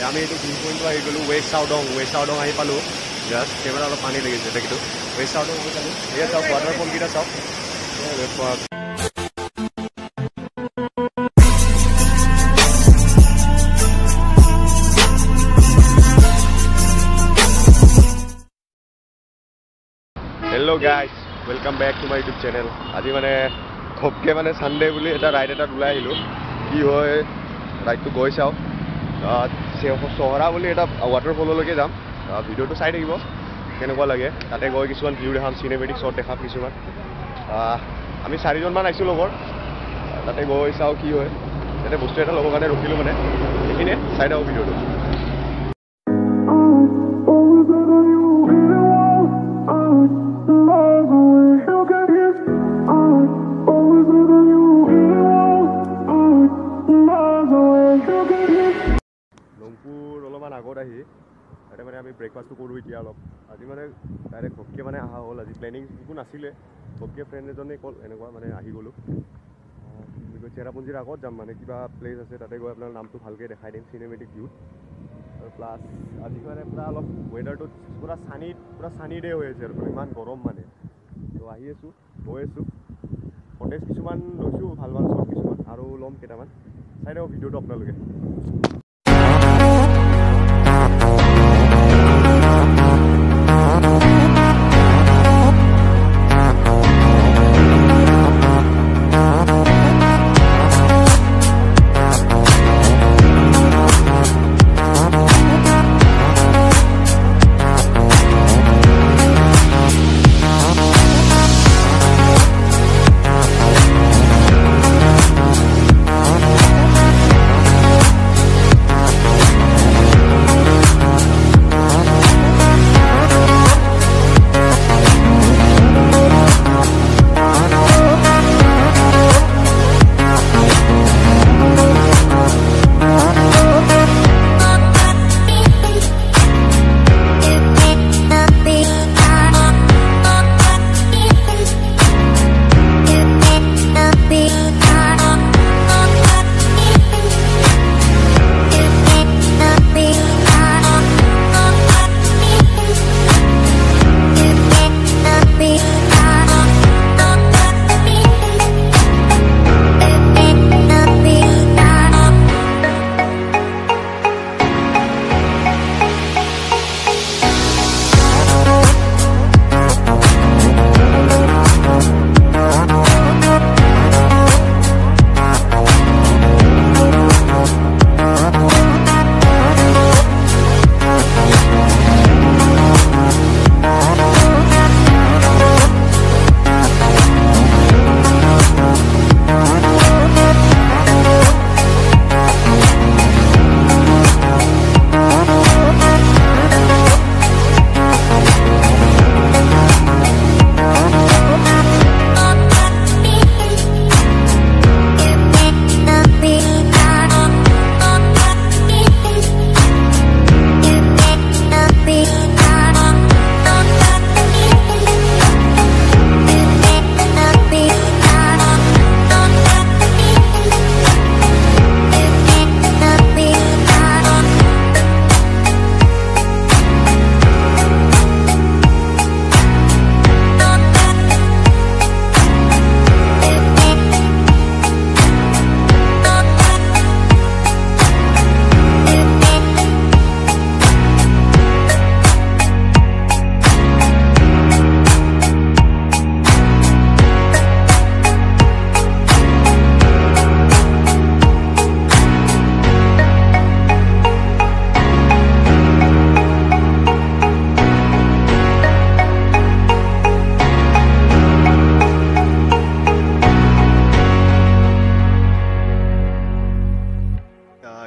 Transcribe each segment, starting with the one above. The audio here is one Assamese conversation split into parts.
আমি এইটো ভিউ পইণ্টটো আহি গ'লোঁ ৱেষ্ট চাউডং আহি পালোঁ জাষ্ট কেমেৰা অলপ পানী লাগিছে কিন্তু ৱেষ্ট চাউডং হৈ পালোঁ এয়া চাওক ৱাটাৰফলকেইটা চাওক hello' guys welcome back to my YouTube channel আজি মানে ঘপকৈ মানে ছানডে বুলি এটা ৰাইড এটাত ওলাই আহিলোঁ কি হয় ৰাইডটো গৈ চাওঁ চহৰা বুলি এটা ৱাটাৰফললৈকে যাম ভিডিঅ'টো চাই থাকিব কেনেকুৱা লাগে তাতে গৈ কিছুমান ভিউ দেখাম চিনেমেটিক শ্বট দেখাম কিছুমান আমি 4জনমান আহিছোঁ লগৰ তাতে গৈ চাওঁ কি হয় তাতে বস্তু এটা ল'বৰ কাৰণে ৰখিলোঁ মানে সেইখিনিয়ে চাই থাকোঁ ভিডিঅ'টো আগত আহি তাতে মানে আমি ব্ৰেকফাষ্টটো কৰোঁ এতিয়া অলপ আজি মানে ডাইৰেক্ট ঘপকৈ মানে অহা হ'ল আজি প্লেনিং একো নাছিলে ঘপকৈ ফ্ৰেণ্ড এজনে ক'ল এনেকুৱা মানে আহি গ'লোঁ চেৰাপুঞ্জীৰ আগত যাম মানে কিবা প্লেচ আছে তাতে গৈ আপোনাৰ নামটো ভালকৈ দেখাই দিম চিনেমেটিক ভিউত আৰু প্লাছ আজি মানে পূৰা অলপ ৱেডাৰটো পূৰা চানি ডে হৈ আছে আৰু ইমান গৰম মানে তো আহি আছোঁ গৈ আছোঁ ফটেজ কিছুমান লৈছোঁ ভাল শ্বট কিছুমান আৰু ল'ম কেইটামান চাই থাকক ভিডিঅ'টো আপোনালোকে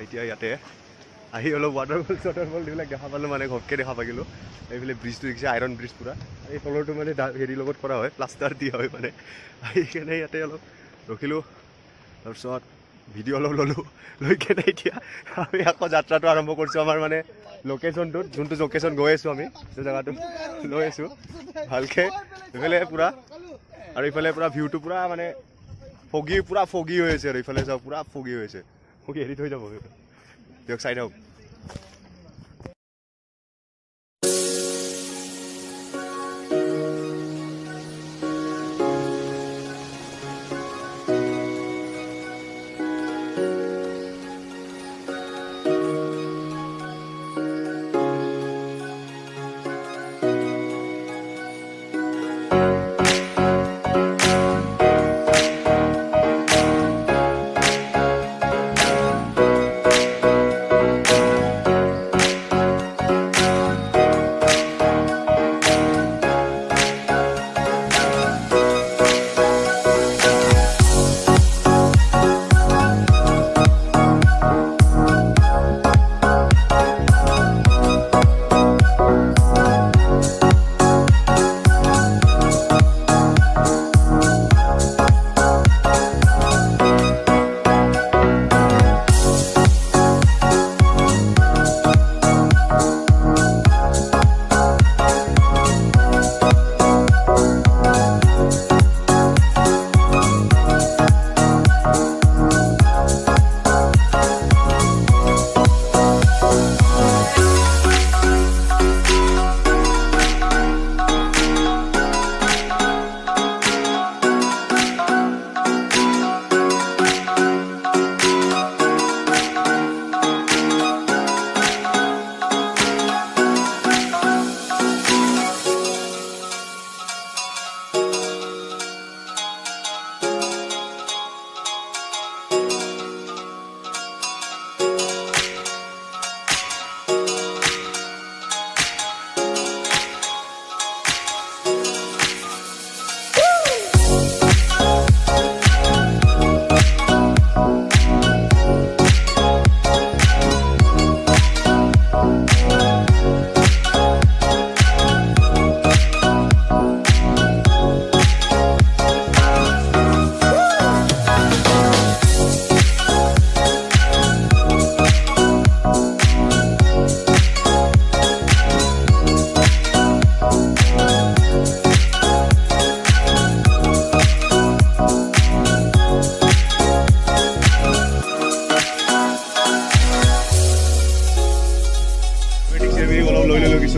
এতিয়া ইয়াতে আহি অলপ ৱাটাৰফল এইবিলাক দেখা পালোঁ মানে ঘপকৈ দেখা পাইছিলোঁ এইফালে ব্ৰিজটো দেখিছে আইৰণ ব্ৰিজ পূৰা এই তলৰটো মানে হেৰিৰ লগত কৰা হয় প্লাষ্টাৰ দিয়া হয় মানে সেইকাৰণে ইয়াতে অলপ ৰখিলোঁ তাৰপিছত ভিডিঅ' অলপ ল'লোঁ লৈ কেনে এতিয়া আমি আকৌ যাত্ৰাটো আৰম্ভ কৰিছোঁ আমাৰ মানে লোকেশ্যনটোত যোনটো লোকেশ্যন গৈ আছোঁ আমি সেই জেগাটো লৈ আছোঁ ভালকৈ এইফালে পূৰা আৰু ইফালে পূৰা ভিউটো পূৰা মানে পূৰা ফগি হৈ আছে আৰু ইফালে চাওক পূৰা ফগি হৈ আছে ফগি এৰি থৈ যাব দিয়ক চাই থাকক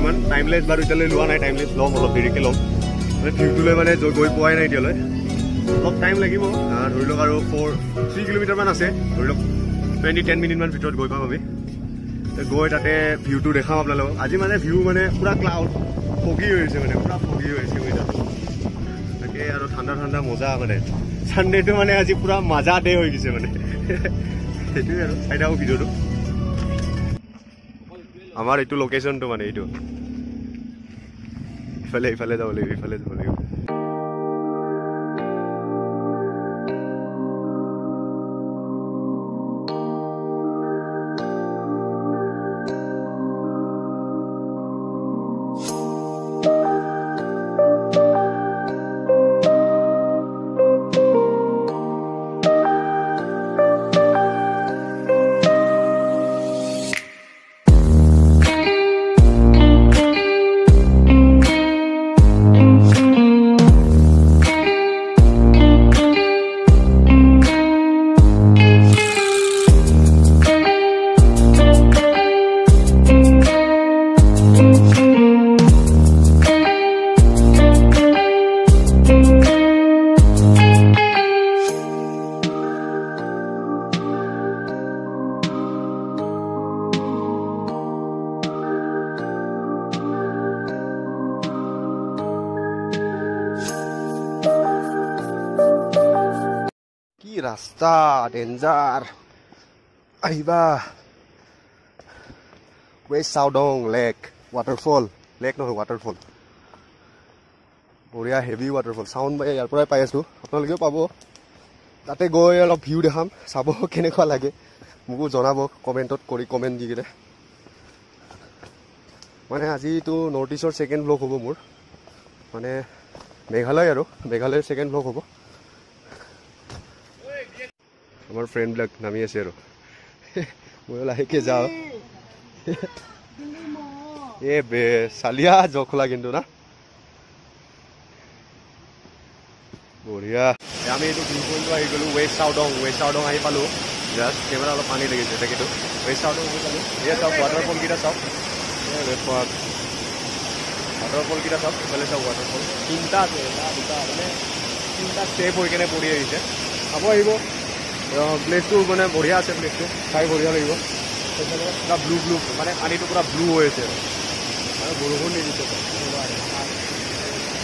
বৰ্তমান টাইমলেছ বাৰু এতিয়ালৈ লোৱা নাই টাইমলেছ ল'ম অলপ দেৰিকৈ ল'ম মানে ভিউটোলৈ মানে গৈ পোৱাই নাই এতিয়ালৈ অলপ টাইম লাগিব ধৰি লওক আৰু 3 কিলোমিটাৰমান আছে ধৰি লওক 10 মিনিটমান ভিতৰত গৈ পাম আমি গৈ তাতে ভিউটো দেখাম আপোনালোকক আজি মানে ভিউ মানে পুৰা ক্লাউড ফগি হৈছে মানে পুৰা ফগি হৈছে ৱেডাৰটো তাকে আৰু ঠাণ্ডা ঠাণ্ডা মজা মানে ছানডেটো মানে আজি পুৰা মজা ডে হৈ গৈছে মানে সেইটোৱে আৰু চাই থাকোঁ ভিডিঅ'টো আমাৰ এইটো লোকেশ্যনটো মানে এইটো ইফালে যাব লাগিব ইফালে যাব লাগিব ৰাস্তা ডেঞ্জাৰ আহিবা ৱেষ্ট চাউডং লেক ৱাটাৰফল লেক নহয় ৱাটাৰফল বঢ়িয়া হেভি ৱাটাৰফল চাউণ্ড ইয়াৰ পৰাই পাই আছোঁ আপোনালোকেও পাব তাতে গৈ অলপ ভিউ দেখাম চাব কেনেকুৱা লাগে মোকো জনাব কমেণ্টত কৰি কমেণ্ট দি কিনে মানে আজিতো নৰ্থ ইষ্টৰ ছেকেণ্ড ব্লগ হ'ব মোৰ মানে মেঘালয় আৰু মেঘালয়ৰ ছেকেণ্ড ব্লগ হ'ব আমাৰ ফ্ৰেণ্ডবিলাক নামি আছে আৰু মই লাহেকৈ যাওঁ এ বে চালিয়া জখলা কিন্তু না বঢ়িয়া আমি এইটো ভিউ পইণ্টটো আহি গ'লোঁ ৱেষ্ট চাউডং আহি পালোঁ জাষ্ট কেমেৰা অলপ পানী লাগিছে তাকেতো ৱেষ্ট চাউডং আহি পালোঁ এয়া চাওক ৱাটাৰফলকেইটা চাওক ৱাটাৰফলকেইটা চাওক ইফালে চাওক ৱাটাৰফল তিনিটা আছে এটা দুটা মানে তিনিটা ষ্টেপ হৈ কেনে পৰি আহিছে চাব আহিব প্লেচটো মানে বঢ়িয়া আছে প্লেচটো চাই বঢ়িয়া লাগিব পুৰা ব্লু মানে পানীটো পুৰা ব্লু হৈ আছে আৰু বৰষুণ নিদিছে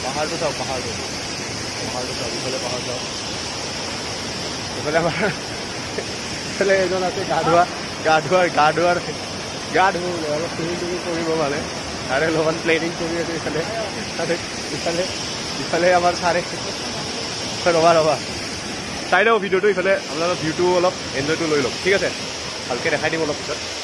পাহাৰটো চাওক পাহাৰটো চাওক ইফালে পাহাৰ চাওক ইফালে আমাৰ ইফালে এজন আছে গা ধোৱাৰ অলপ চুইমিং কৰিব মানে তাৰে অলপমান প্লেনিং কৰি আছে ইফালে আমাৰ চাৰে ৰবা চাই লওক ভিডিঅ'টো ইফালে আপোনালোকৰ ভিউটো অলপ এনজয়টো লৈ লওক ঠিক আছে ভালকৈ দেখাই দিম অলপ পিছত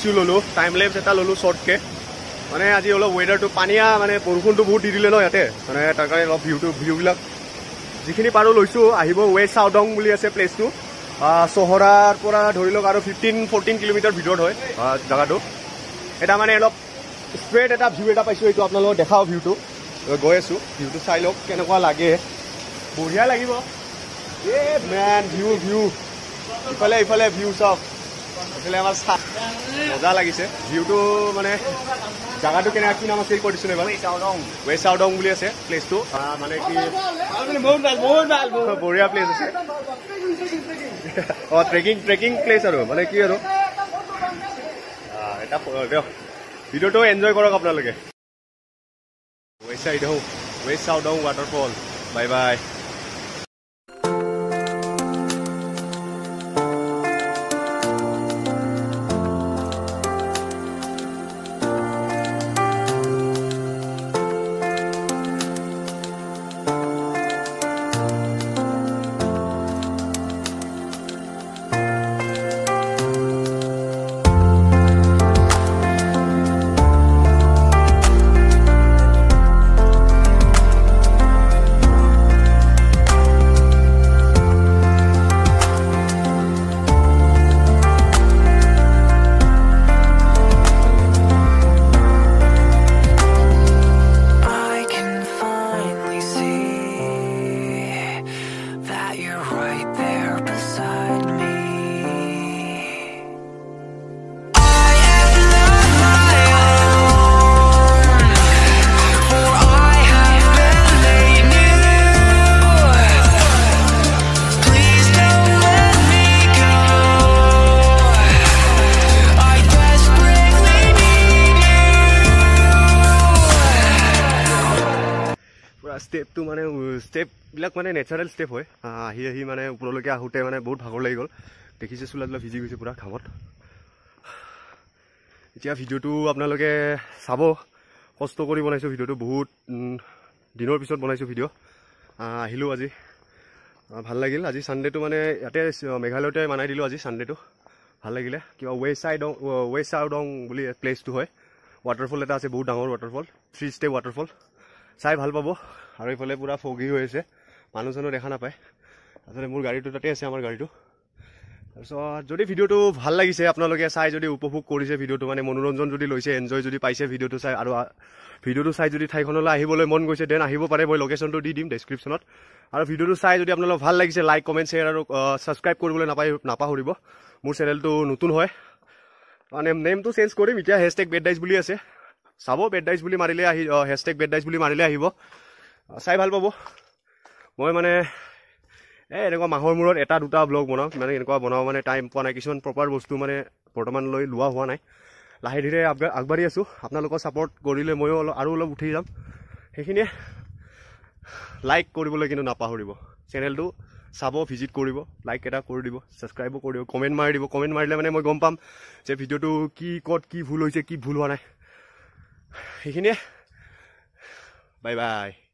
লৈছোঁ ল'লোঁ টাইম লেপছ এটা ল'লোঁ শ্বৰ্টকৈ মানে আজি অলপ ৱেডাৰটো পানীয়া মানে বৰষুণটো বহুত দি দিলে ন ইয়াতে মানে তাৰ কাৰণে অলপ ভিউবিলাক যিখিনি পাৰোঁ লৈছোঁ আহিব ৱেষ্ট চাউডং বুলি আছে প্লেচটো চহৰাৰ পৰা ধৰি লওক আৰু 15-14 কিলোমিটাৰ ভিতৰত হয় জেগাটো এটা মানে অলপ ষ্ট্ৰেট এটা ভিউ এটা পাইছোঁ এইটো আপোনালোকক দেখাওঁ ভিউটো গৈ আছোঁ ভিউটো চাই লওক কেনেকুৱা লাগে বঢ়িয়া লাগিব এ মেন ভিউ ইফালে ভিউ চাওক এইফালে আমাৰ মজা লাগিছে ভিউটো মানে জাগাটো কেনেকুৱা কি নাম আছিল কৈ দিছোঁ এবাৰ ৱেষ্ট চাউডং বুলি আছে প্লেচটো মানে কি বঢ়িয়া প্লেচ আছে ট্ৰেকিং প্লেচ আৰু মানে কি আৰু এটা দিয়ক ভিডিঅ'টো এনজয় কৰক আপোনালোকে ৱেষ্ট চাউডং ৱাটাৰফল বাই বাই ষ্টেপটো মানে ষ্টেপবিলাক মানে নেচাৰেল ষ্টেপ হয় আহি মানে ওপৰলৈকে আহোঁতে মানে বহুত ভাগৰ লাগি গ'ল দেখিছে চোলা ভিজি গৈছে পূৰা ঘামত এতিয়া ভিডিঅ'টো আপোনালোকে চাব কষ্ট কৰি বনাইছোঁ ভিডিঅ'টো বহুত দিনৰ পিছত বনাইছোঁ ভিডিঅ' আহিলোঁ আজি ভাল লাগিল আজি ছানডেটো মানে ইয়াতে মেঘালয়তে বনাই দিলোঁ আজি ছানডেটো ভাল লাগিলে কিবা ৱেষ্ট চাউডং বুলি প্লেচটো হয় ৱাটাৰফল এটা আছে বহুত ডাঙৰ ৱাটাৰফল 3 ষ্টেপ ৱাটাৰফল চাই ভাল পাব আৰু এইফালে পূৰা ফগি হৈ আছে মানুহ চানুহ দেখা নাপায় আচলতে মোৰ গাড়ীটো তাতে আছে আমাৰ গাড়ীটো তাৰপিছত যদি ভিডিঅ'টো ভাল লাগিছে আপোনালোকে চাই যদি উপভোগ কৰিছে ভিডিঅ'টো মানে মনোৰঞ্জন যদি লৈছে এনজয় যদি পাইছে ভিডিঅ'টো চাই আৰু ভিডিঅ'টো চাই যদি ঠাইখনলৈ আহিবলৈ মন গৈছে দেন আহিব পাৰে মই লোকেশ্যনটো দি দিম ডেছক্ৰিপশ্যনত আৰু ভিডিঅ'টো চাই যদি আপোনালোকক ভাল লাগিছে লাইক কমেণ্ট শ্বেয়াৰ আৰু ছাবস্ক্ৰাইব কৰিবলৈ নাপাহৰিব মোৰ চেনেলটো নতুন হয় মানে নেমটো চেঞ্জ কৰিম এতিয়া #বেডডাইজ বুলি আছে চাব বেডডাইজ বুলি মাৰিলে #বেডডাইজ বুলি মাৰিলে আহিব চাই ভাল পাব মই মানে এনেকুৱা মাহৰ মূৰত এটা দুটা ব্লগ বনাওঁ মানে এনেকুৱা বনাওঁ মানে টাইম পোৱা নাই কিছুমান প্ৰপাৰ বস্তু মানে বৰ্তমানলৈ লোৱা হোৱা নাই লাহে ধীৰে আগবাঢ়ি আছোঁ আপোনালোকৰ ছাপৰ্ট কৰিলে ময়ো আৰু অলপ উঠি যাম সেইখিনিয়ে লাইক কৰিবলৈ কিন্তু নাপাহৰিব চেনেলটো চাব ভিজিট কৰিব লাইক এটা কৰি দিব ছাবস্ক্ৰাইবো কৰি দিব কমেণ্ট মাৰি দিব কমেণ্ট মাৰিলে মানে মই গম পাম যে ভিডিঅ'টো ক'ত কি ভুল হৈছে কি ভুল হোৱা নাই সেইখিনিয়ে বাই বাই